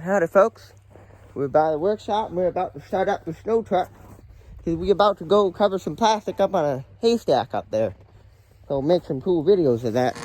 Howdy folks, we're by the workshop and we're about to start up the snow truck because we're about to go cover some plastic up on a haystack up there. So make some cool videos of that.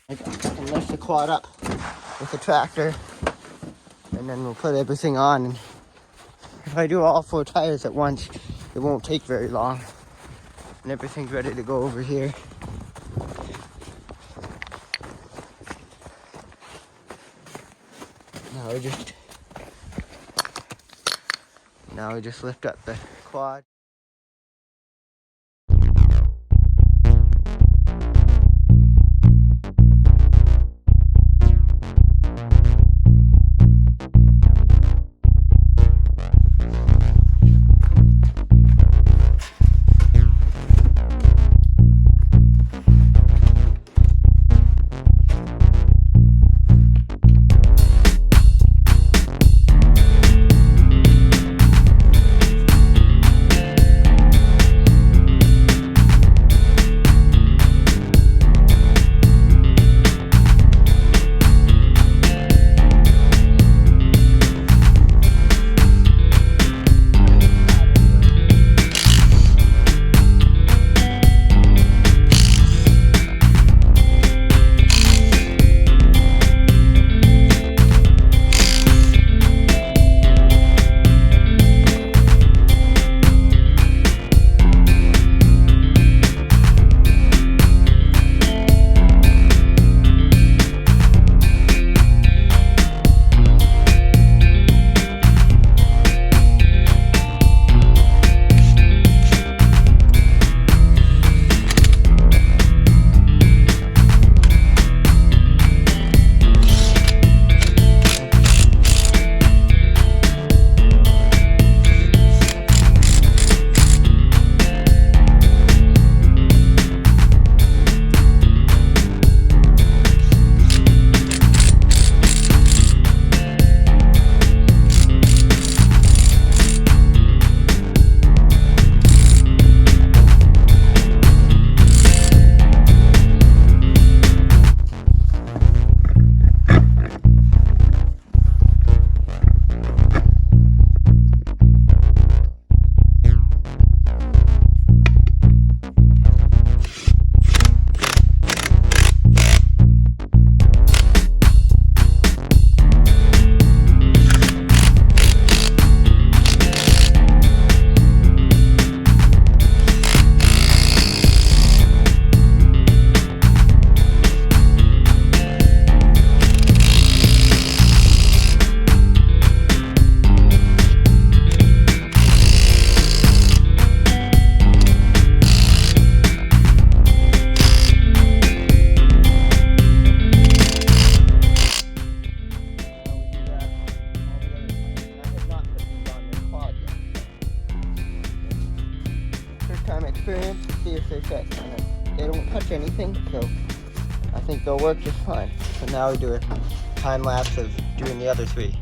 I can lift the quad up with the tractor, and then we'll put everything on. And if I do all 4 tires at once, it won't take very long. And everything's ready to go over here. Now we just lift up the quad. Experience to see if they fit. They don't touch anything, so I think they'll work just fine. So now we do a time lapse of doing the other 3.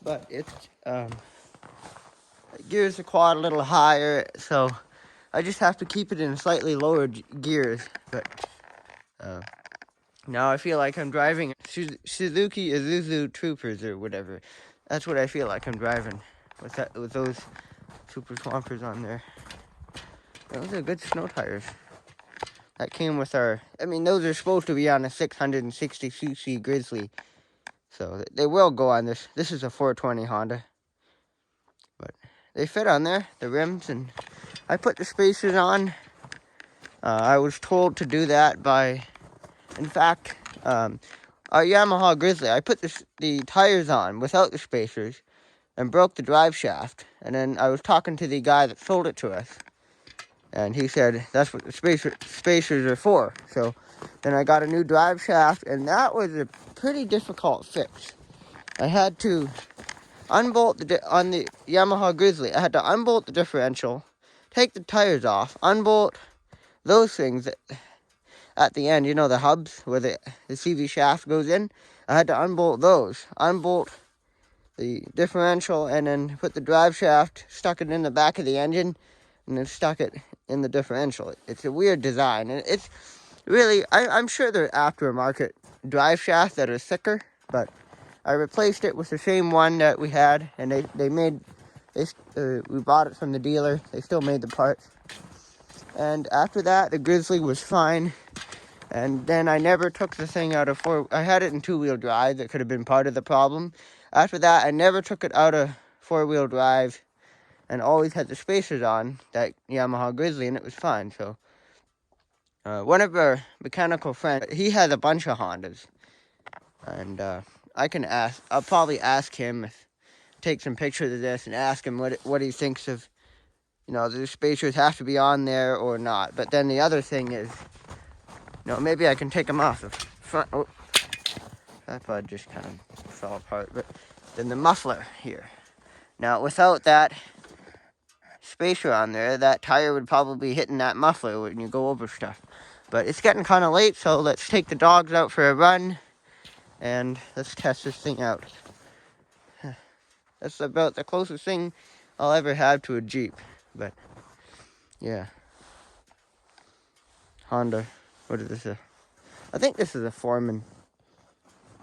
But it's gears the quad a little higher, so I just have to keep it in slightly lower gears. But now I feel like I'm driving Suzuki Isuzu Troopers or whatever. That's what I feel like I'm driving with those Super Swampers on there. Those are good snow tires. That came with our, I mean, those are supposed to be on a 660cc Grizzly. So they will go on this. This is a 420 Honda. But they fit on there, the rims, and I put the spacers on. I was told to do that by, in fact, our Yamaha Grizzly. I put the tires on without the spacers and broke the drive shaft. And then I was talking to the guy that sold it to us. And he said, that's what the spacers are for. So then I got a new drive shaft, and that was a pretty difficult fix. I had to unbolt on the Yamaha Grizzly. I had to unbolt the differential, take the tires off, unbolt those things at the end, you know, the hubs where the CV shaft goes in. I had to unbolt those, unbolt the differential, and then put the drive shaft, stuck it in the back of the engine, and then stuck it in the differential. It's a weird design, and it's really, I'm sure they're aftermarket drive shafts that are thicker, but I replaced it with the same one that we had, and we bought it from the dealer. They still made the parts. And after that, the Grizzly was fine. And then I never took the thing out of I had it in two-wheel drive. That could have been part of the problem. After that, I never took it out of four-wheel drive and always had the spacers on, that Yamaha Grizzly, and it was fine. So one of our mechanical friends, he has a bunch of Hondas. And I'll probably ask him, take some pictures of this and ask him what he thinks of, you know, the spacers have to be on there or not. But then the other thing is, you know, maybe I can take them off the front. Oh, that pod just kind of fell apart. But then the muffler here. Now, without that spacer on there, that tire would probably be hitting that muffler when you go over stuff. But it's getting kind of late, so let's take the dogs out for a run and let's test this thing out. That's about the closest thing I'll ever have to a Jeep. But yeah, Honda. What is this? I think this is a Foreman.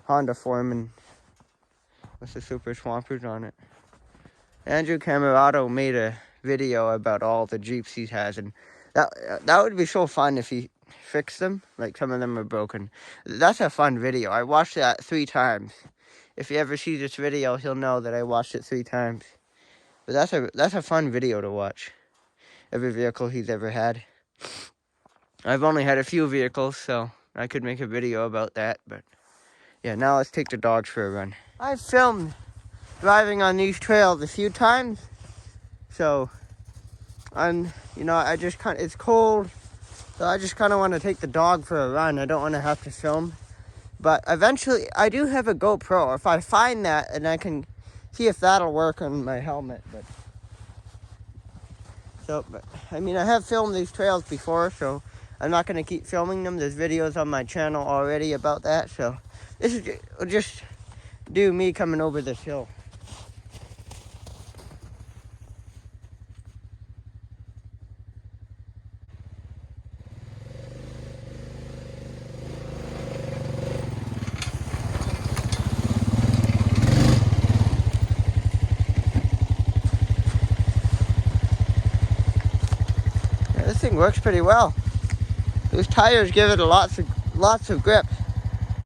Honda Foreman with the Super Swampers on it. Andrew Camerado made a video about all the Jeeps he has, and that would be so fun if he fixed them. Like, some of them are broken. That's a fun video. I watched that 3 times. If he ever sees this video, he'll know that I watched it 3 times. But that's a fun video to watch. Every vehicle he's ever had. I've only had a few vehicles, so I could make a video about that. But yeah, now let's take the dogs for a run. I've filmed driving on these trails a few times. So it's cold. So I just kind of want to take the dog for a run. I don't want to have to film. But eventually, I do have a GoPro. If I find that, and I can see if that'll work on my helmet. But I mean, I have filmed these trails before, so I'm not going to keep filming them. There's videos on my channel already about that. So this is just do me coming over this hill. This thing works pretty well. Those tires give it lots of grip.